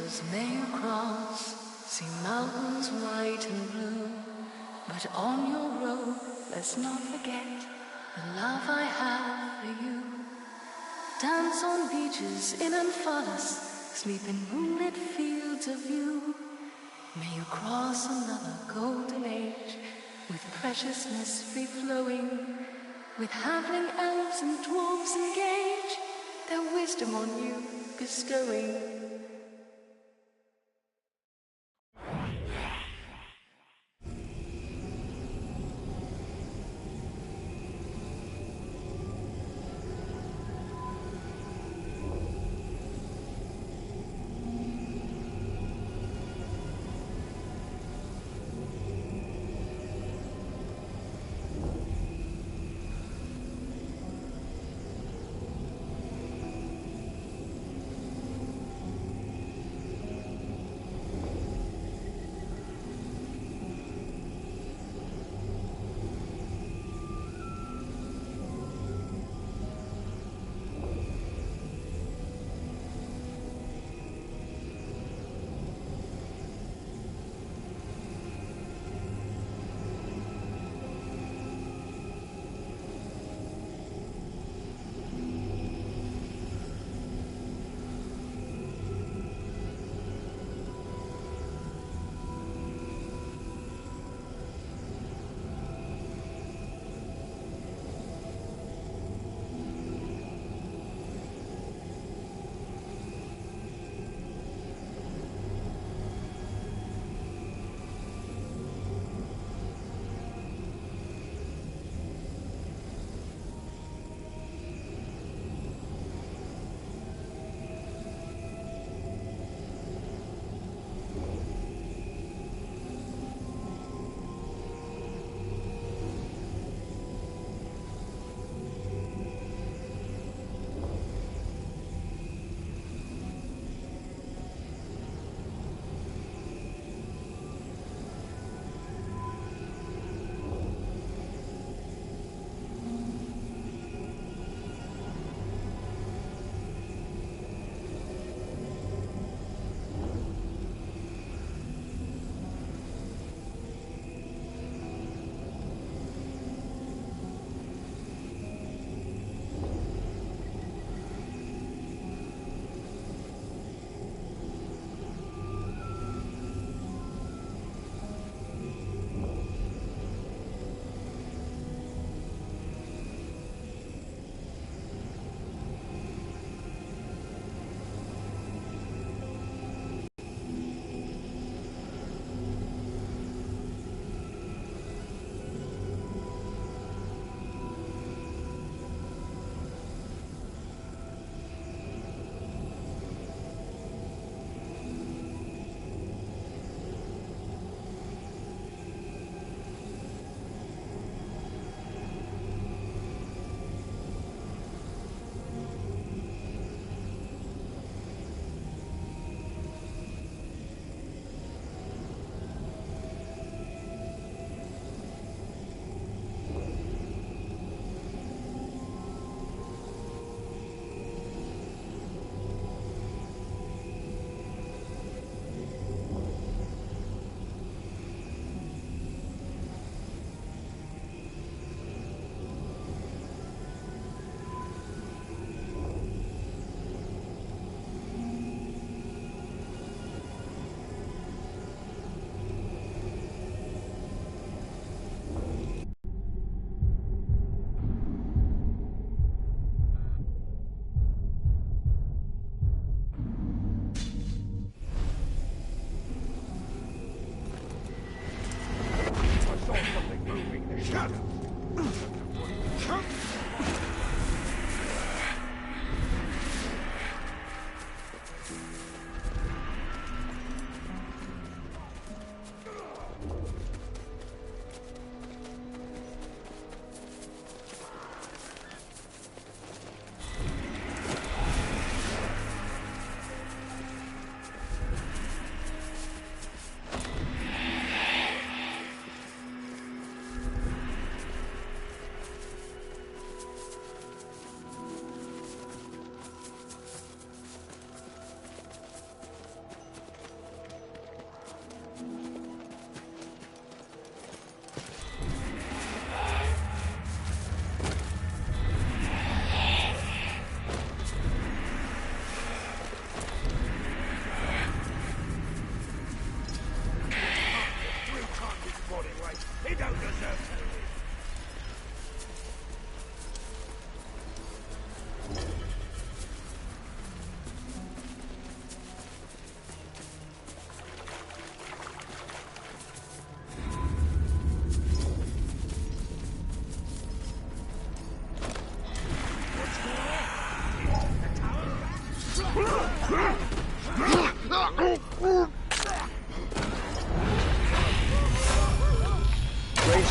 rivers may you cross, see mountains white and blue, but on your road let's not forget the love I have for you. Dance on beaches in and us, sleep in moonlit fields of view. May you cross another golden age, with preciousness free-flowing, with halfling elves and dwarves engage, their wisdom on you bestowing.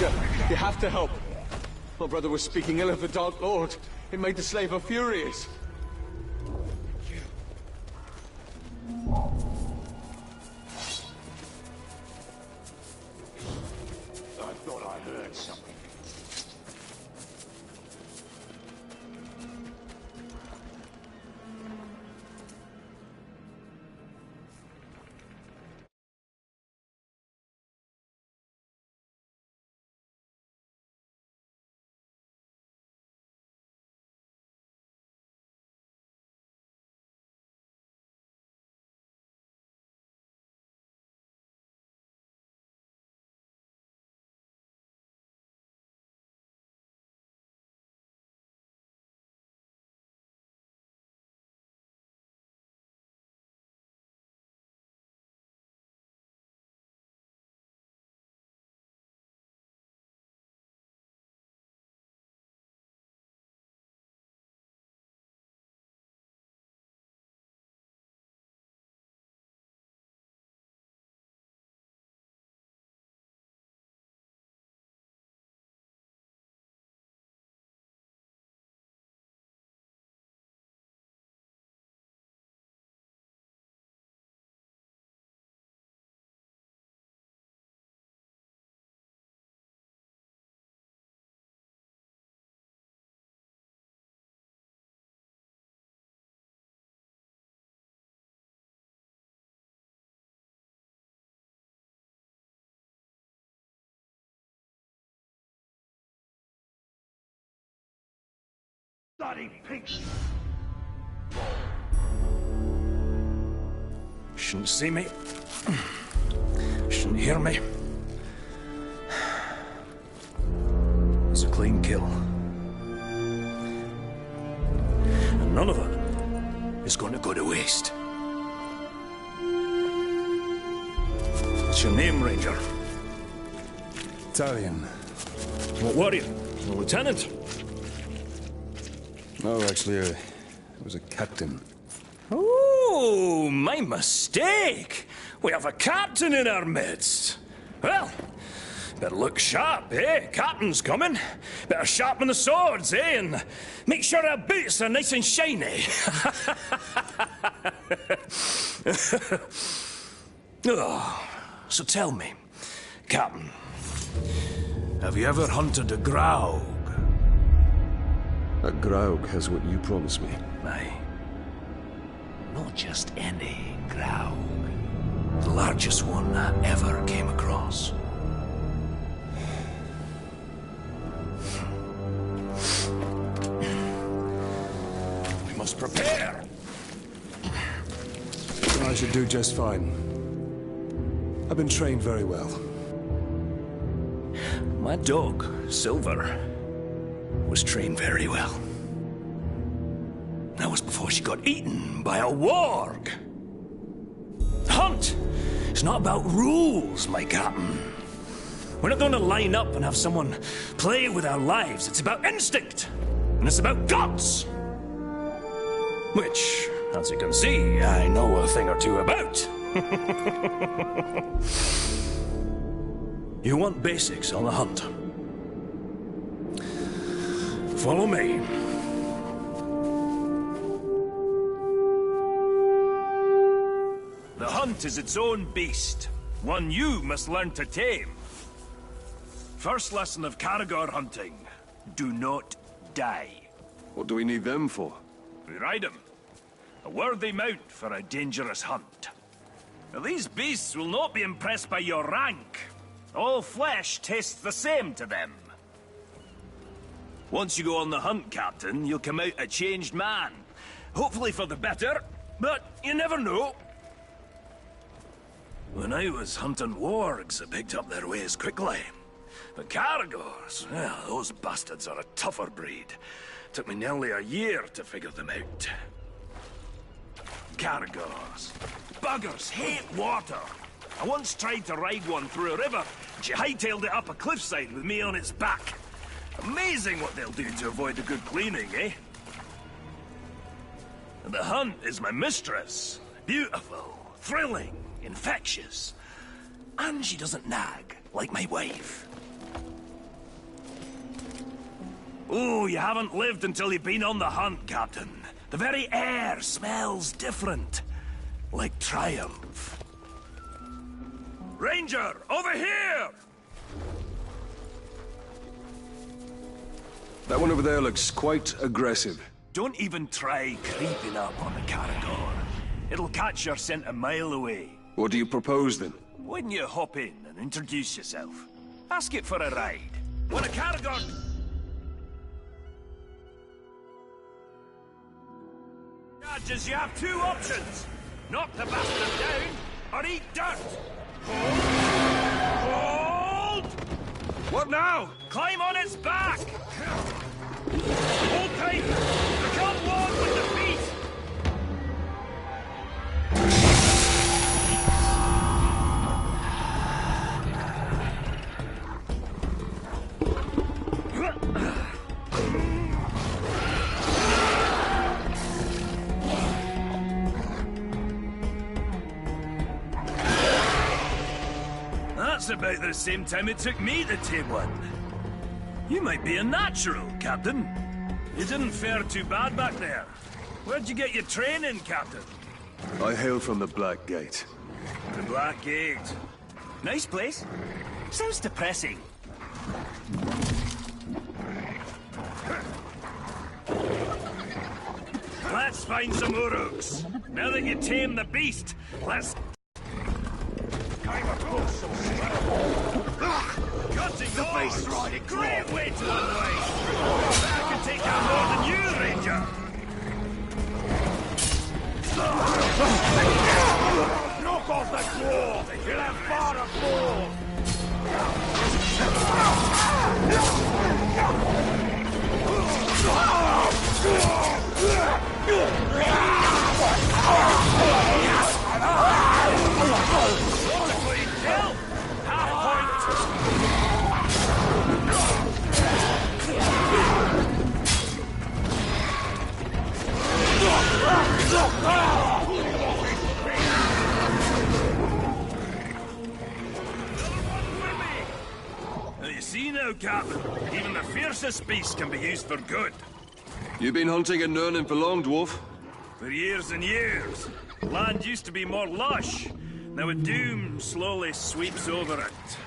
Ranger, you have to help. My brother was speaking ill of the Dark Lord. It made the slaver furious. I thought I heard something. Bloody pigs! Shouldn't see me. Shouldn't hear me. It's a clean kill. And none of it is going to go to waste. What's your name, Ranger? Italian. What warrior? A lieutenant? No, actually, I was a captain. Oh, my mistake. We have a captain in our midst. Well, better look sharp, eh? Captain's coming. Better sharpen the swords, eh? And make sure our boots are nice and shiny. Oh, so tell me, Captain, have you ever hunted a Graug? A Graug has what you promised me. Aye. Not just any Graug. The largest one I ever came across. We must prepare! I should do just fine. I've been trained very well. My dog, Silver, was trained very well. That was before she got eaten by a warg. Hunt! It's not about rules, my captain. We're not going to line up and have someone play with our lives. It's about instinct. And it's about guts. Which, as you can see, I know a thing or two about. You want basics on the hunt? Follow me. The hunt is its own beast, one you must learn to tame. First lesson of Caragor hunting, do not die. What do we need them for? We ride them. A worthy mount for a dangerous hunt. Now, these beasts will not be impressed by your rank. All flesh tastes the same to them. Once you go on the hunt, Captain, you'll come out a changed man. Hopefully for the better, but you never know. When I was hunting wargs, I picked up their ways quickly. But Caragors, well, those bastards are a tougher breed. Took me nearly a year to figure them out. Caragors. Buggers hate water. I once tried to ride one through a river, and she hightailed it up a cliffside with me on its back. Amazing what they'll do to avoid a good cleaning, eh? And the hunt is my mistress. Beautiful, thrilling, infectious. And she doesn't nag, like my wife. Oh, you haven't lived until you've been on the hunt, Captain. The very air smells different. Like triumph. Ranger, over here! That one over there looks quite aggressive. Don't even try creeping up on the Caragor. It'll catch your scent a mile away. What do you propose, then? Why don't you hop in and introduce yourself? Ask it for a ride. When a Caragor... Judges, you have two options. Knock the bastard down, or eat dirt. Hold! What now? Climb on its back! Hold tight! Become one with the beast! That's about the same time it took me to tame one. You might be a natural, Captain. You didn't fare too bad back there. Where'd you get your training, Captain? I hail from the Black Gate. The Black Gate. Nice place. Sounds depressing. Let's find some Uruks. Now that you tame the beast, let's... Cutting the face right, great way to unwind. That can take out more than you, Ranger. Knock off the claw! You'll have far to fall! You see now, Captain, even the fiercest beast can be used for good. You been hunting in Nurnin for long, dwarf? For years and years. Land used to be more lush. Now a doom slowly sweeps over it.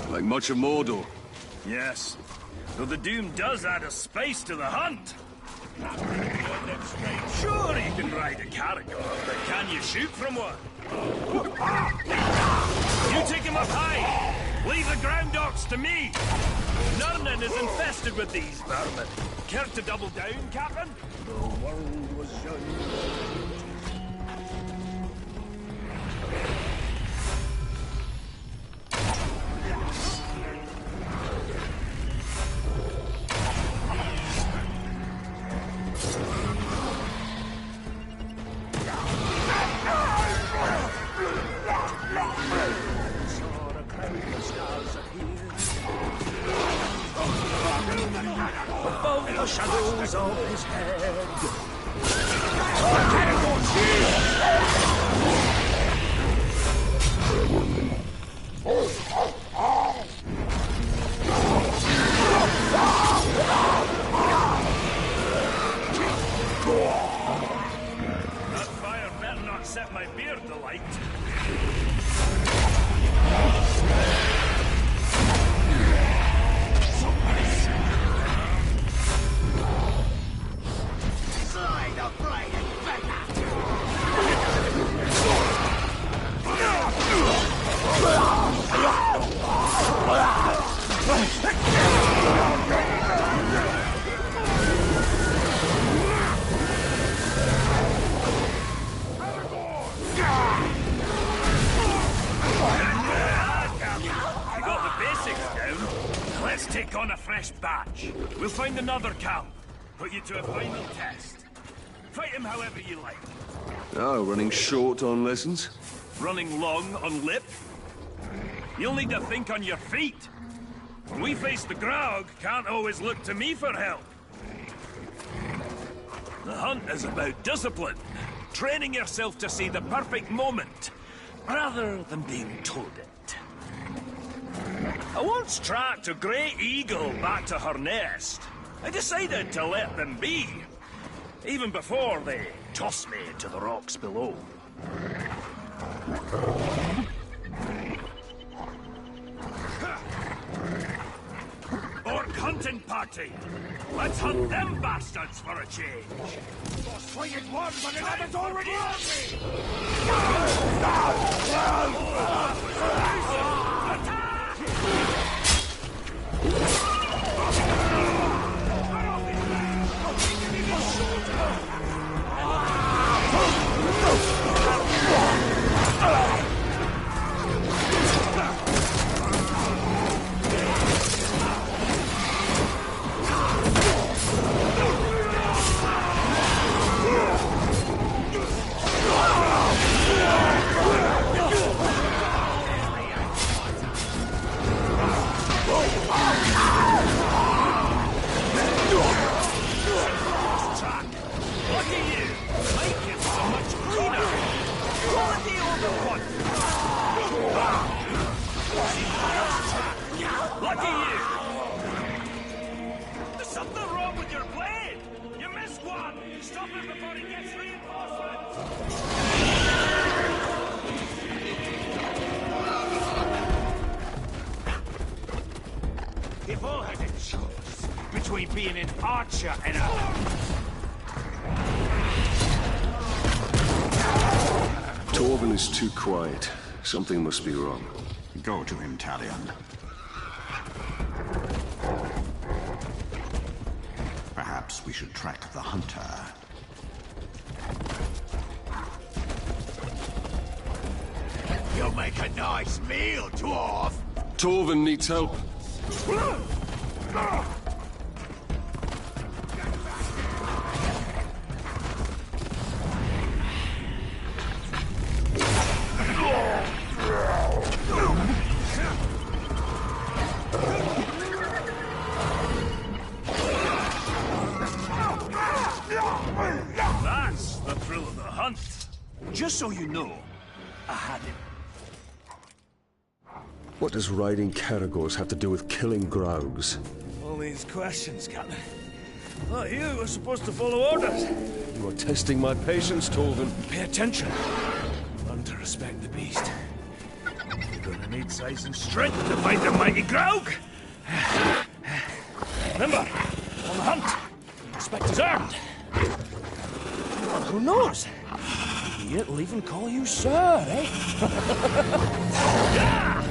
Like much of Mordor. Yes. Though the doom does add a spice to the hunt. Sure, you can ride a Caragor, but can you shoot from one? You take him up high. Leave the ground dogs to me. Nurnin is infested with these vermin. Care to double down, Captain? The world was young. Above the shadows of his head. That fire better not set my beard alight. Let's take on a fresh batch. We'll find another camp. Put you to a final test. Fight him however you like. Oh, running short on lessons? Running long on lip. You'll need to think on your feet. When we face the Graug, can't always look to me for help. The hunt is about discipline. Training yourself to see the perfect moment, rather than being told it. I once tracked a great eagle back to her nest. I decided to let them be, even before they tossed me to the rocks below. Orc hunting party! Let's hunt them bastards for a change! Swing it one, but another's already on me! Lucky you! There's something wrong with your blade! You missed one! Stop it before he gets reinforcements! They've all had a choice between being an archer and a... Torvin is too quiet. Something must be wrong. Go to him, Talion. Perhaps we should track the hunter. You'll make a nice meal, dwarf! Torvin needs help. That's the thrill of the hunt. Just so you know, I had him. What does riding Caragors have to do with killing Graugs? All these questions, Captain. Thought you were supposed to follow orders. You are testing my patience, Torvin. Pay attention. Learn to respect the beast. You're gonna need size and strength to fight the mighty Graug. Remember, on the hunt, respect is earned. Well, who knows? Maybe it'll even call you sir, eh? Yeah!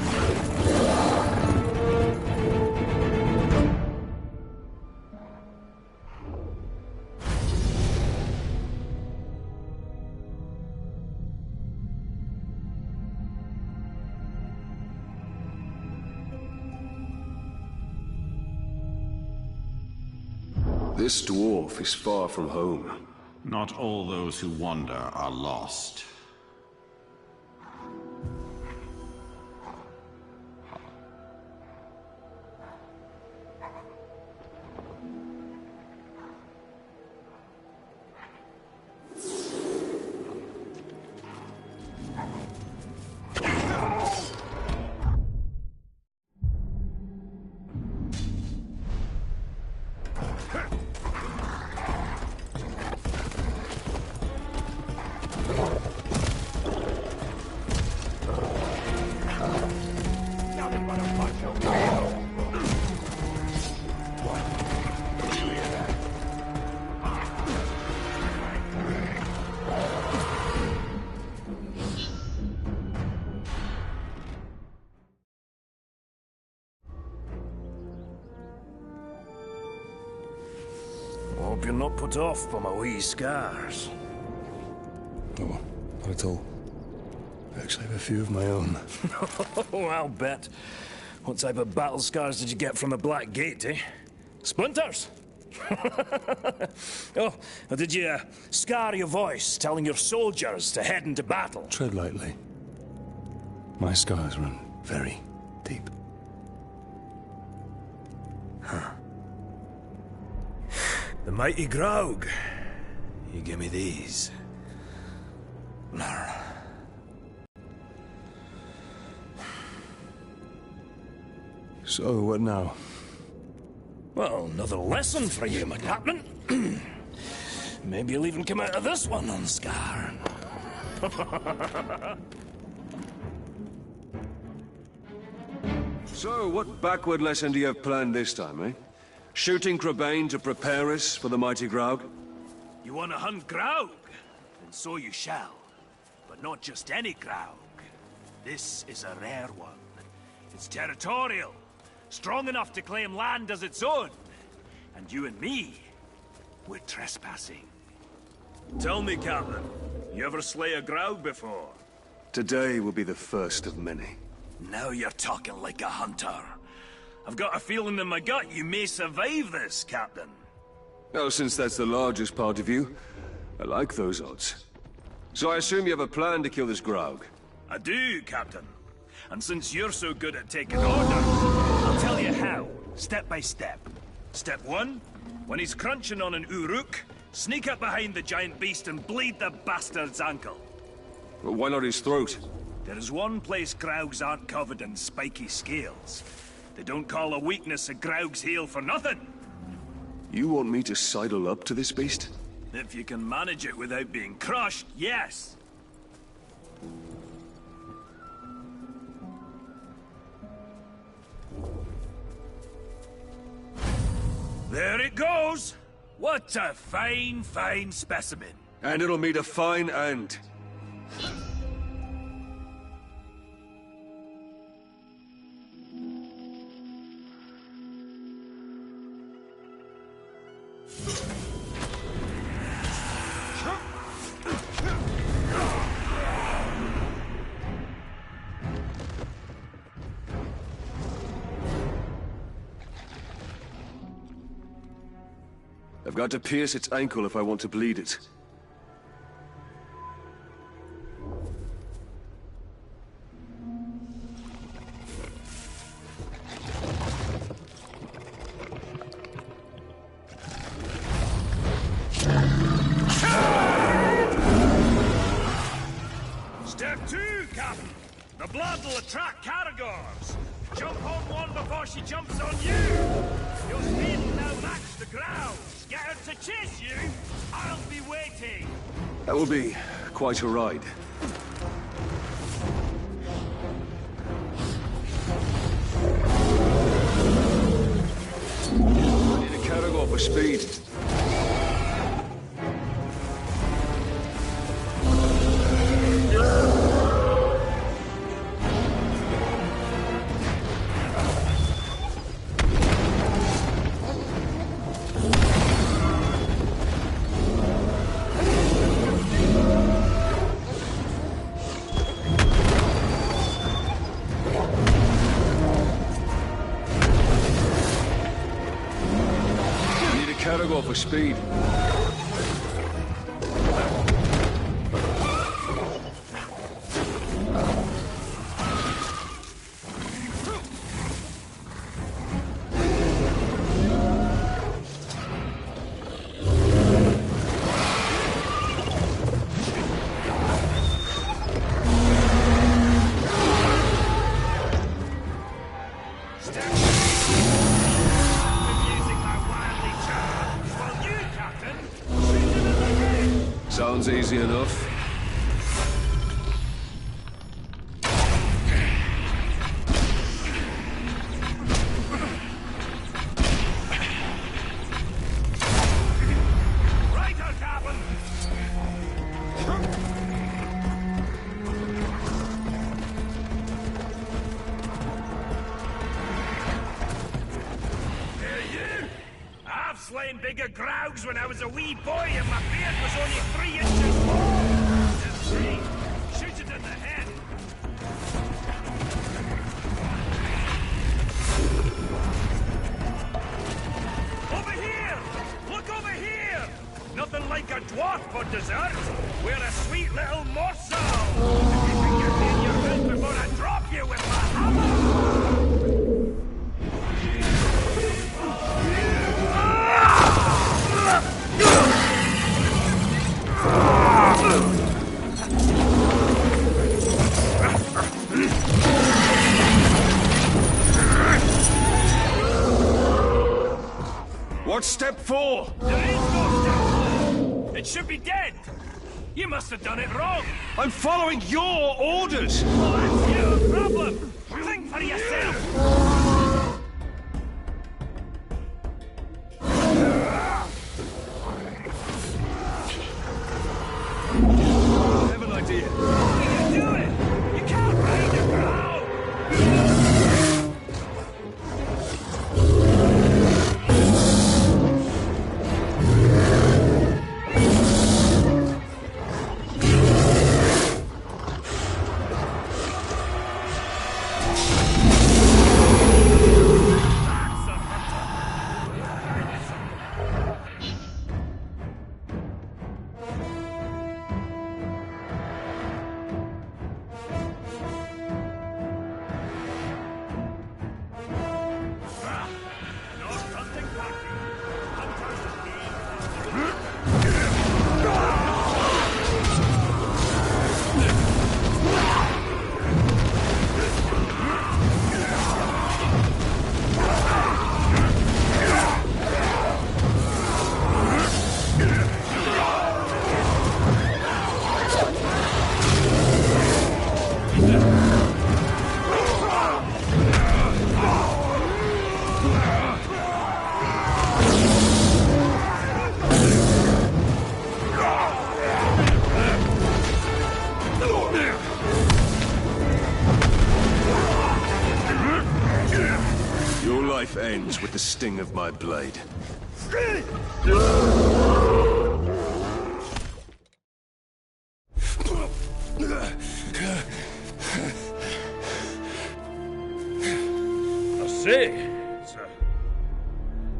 This dwarf is far from home. Not all those who wander are lost. Hope you're not put off by my wee scars. Oh, not at all. I actually have a few of my own. Oh, I'll bet. What type of battle scars did you get from the Black Gate, eh? Splinters? Oh, or did you scar your voice telling your soldiers to head into battle? Tread lightly. My scars run very deep. The mighty Graug. You give me these. So, what now? Well, another lesson for you, my captain. Maybe you'll even come out of this one unscarred. So, what backward lesson do you have planned this time, eh? Shooting Crebain to prepare us for the mighty Graug? You want to hunt Graug? And so you shall. But not just any Graug. This is a rare one. It's territorial. Strong enough to claim land as its own. And you and me, we're trespassing. Tell me, Captain, you ever slay a Graug before? Today will be the first of many. Now you're talking like a hunter. I've got a feeling in my gut you may survive this, Captain. Well, since that's the largest part of you, I like those odds. So I assume you have a plan to kill this Graug? I do, Captain. And since you're so good at taking orders, I'll tell you how, step by step. Step 1, when he's crunching on an Uruk, sneak up behind the giant beast and bleed the bastard's ankle. Well, why not his throat? There is one place Graugs aren't covered in spiky scales. They don't call a weakness a Graug's heel for nothing. You want me to sidle up to this beast? If you can manage it without being crushed, yes. There it goes! What a fine, fine specimen. And it'll meet a fine end. I've got to pierce its ankle if I want to bleed it. Step 2, Captain. The blood will attract Caragors. Jump on one before she jumps on you. Your speed will now match the ground. Get her to chase you. I'll be waiting. That will be quite a ride. I need a Caragor for speed. Caragor for speed. Sounds easy enough. Right on, Captain. Hey, you! I've slain bigger Graugs when I was a wee boy and my beard was only 3 inches long. Just see, shoot it in the head. Over here! Look over here! Nothing like a dwarf for dessert. We're a sweet little morsel. If you can get me in your mouth before I drop you with my hammer! What's step 4? There is no step 4! It should be dead! You must have done it wrong! I'm following your orders! Well, that's your problem! Think for yourself! I have an idea. What are you doing? You can't ride the ground! Your life ends with the sting of my blade. I say, it's a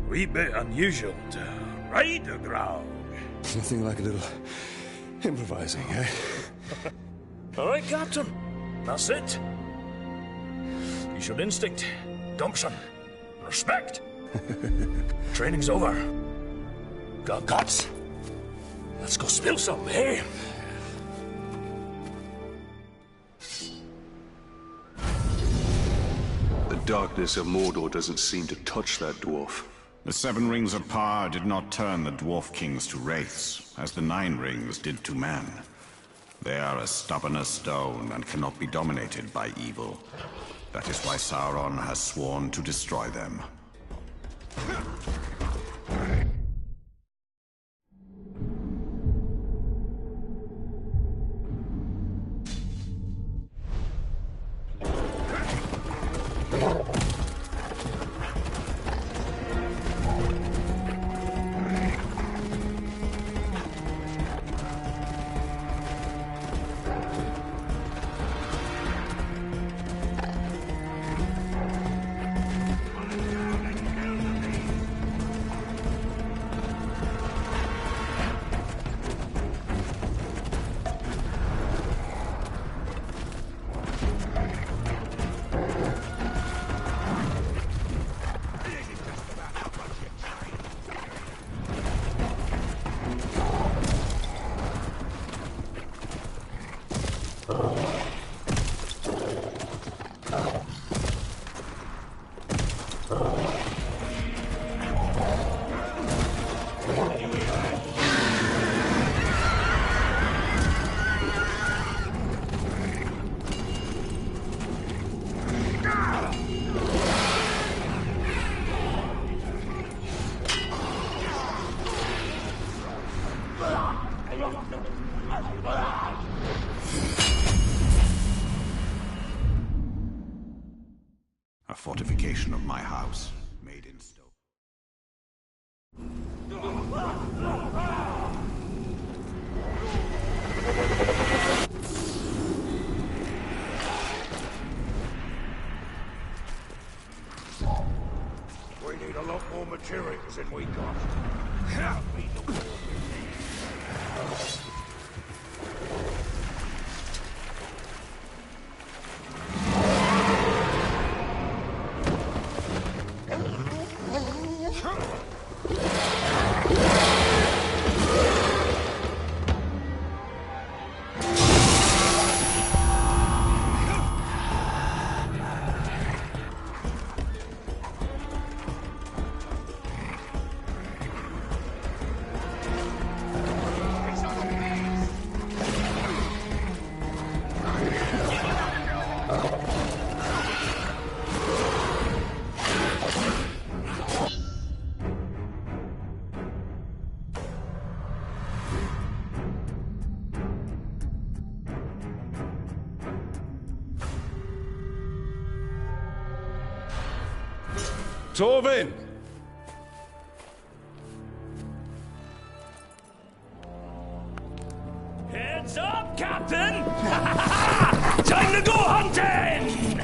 wee bit unusual to ride a Graug. Nothing like a little improvising, eh? All right, Captain. That's it. You showed instinct, gumption, respect. Training's over. Got guts. Let's go spill some, eh? The darkness of Mordor doesn't seem to touch that dwarf. The 7 rings of power did not turn the dwarf kings to wraiths, as the 9 rings did to man. They are as stubborn as stone and cannot be dominated by evil. That is why Sauron has sworn to destroy them. A fortification of my house, made in stone. We need a lot more materials than we got. Torvin! Heads up, Captain! Time to go hunting!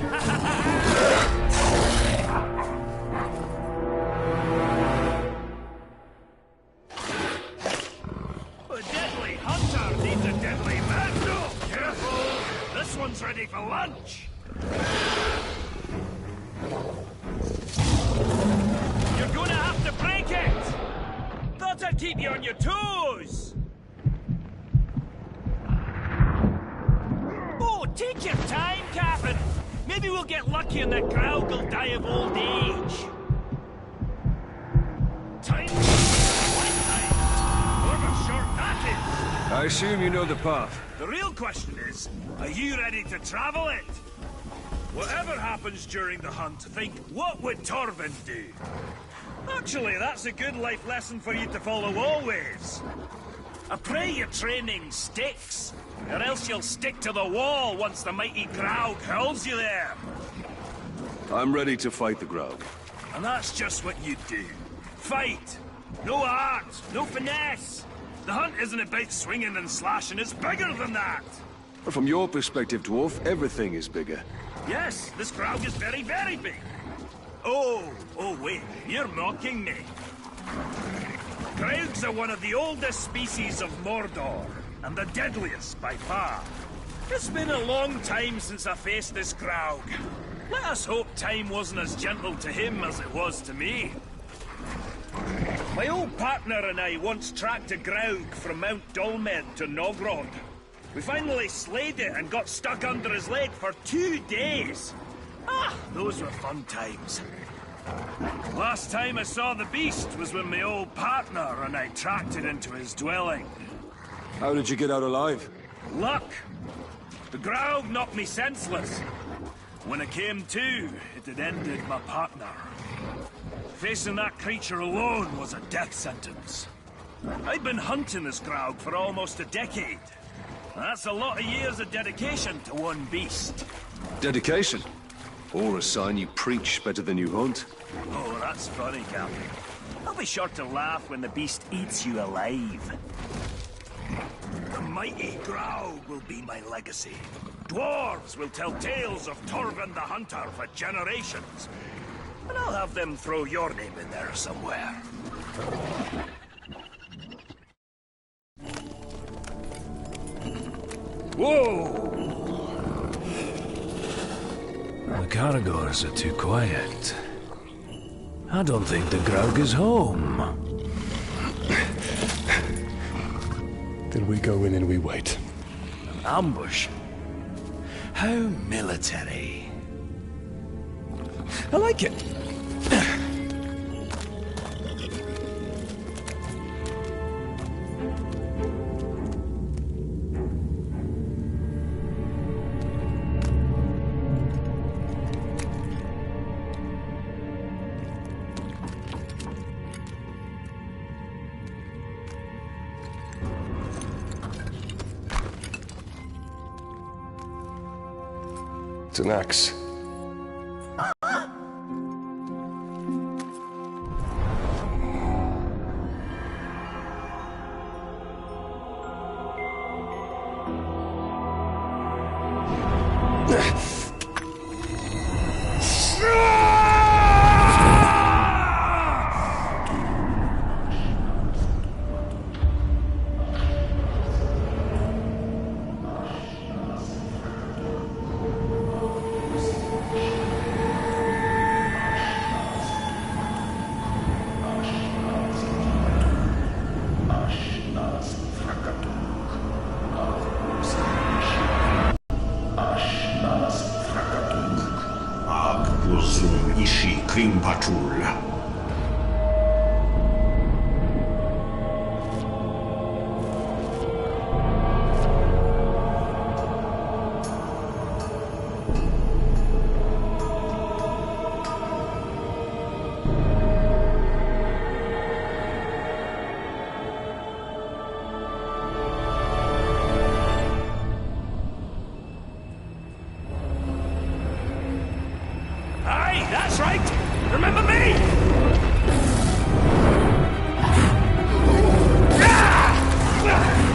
A deadly hunter needs a deadly man. No, careful! This one's ready for lunch! You're gonna have to break it! Thought I'd keep you on your toes! Oh, take your time, Captain! Maybe we'll get lucky and that Graug will die of old age. Time? However short that I assume you know the path. is. The real question is, are you ready to travel it? Whatever happens during the hunt, think, what would Torvin do? Actually, that's a good life lesson for you to follow always. I pray your training sticks, or else you'll stick to the wall once the mighty Graug hurls you there. I'm ready to fight the Graug. And that's just what you do. Fight! No art, no finesse. The hunt isn't about swinging and slashing, it's bigger than that. From your perspective, Dwarf, everything is bigger. Yes, this Graug is very, very big. Oh, wait, you're mocking me. Graugs are one of the oldest species of Mordor, and the deadliest by far. It's been a long time since I faced this Graug. Let us hope time wasn't as gentle to him as it was to me. My old partner and I once tracked a Graug from Mount Dolmed to Nogrod. We finally slayed it and got stuck under his leg for 2 days. Ah, those were fun times. Last time I saw the beast was with my old partner and I tracked it into his dwelling. How did you get out alive? Luck! The Graug knocked me senseless. When I came to, it had ended my partner. Facing that creature alone was a death sentence. I'd been hunting this Graug for almost a decade. That's a lot of years of dedication to one beast. Dedication? Or a sign you preach better than you hunt? Oh, that's funny, Captain. I'll be sure to laugh when the beast eats you alive. The mighty Graug will be my legacy. Dwarves will tell tales of Torvin the Hunter for generations. And I'll have them throw your name in there somewhere. Whoa! The Caragors are too quiet. I don't think the Graug is home. Then we go in and we wait. An ambush? How military. I like it. It's an axe. That's right! Remember me!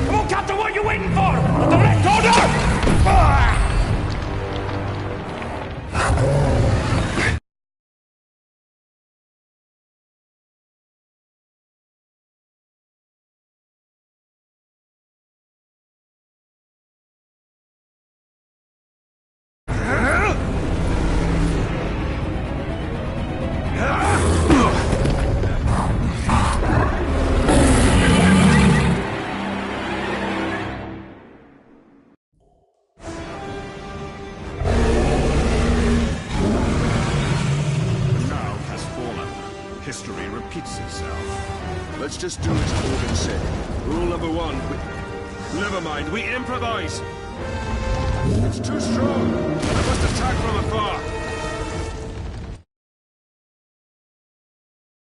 Come on, Captain, what are you waiting for? Direct order! History repeats itself. Let's just do as Morgan said. Rule number one. Never mind, we improvise. It's too strong. I must attack from afar.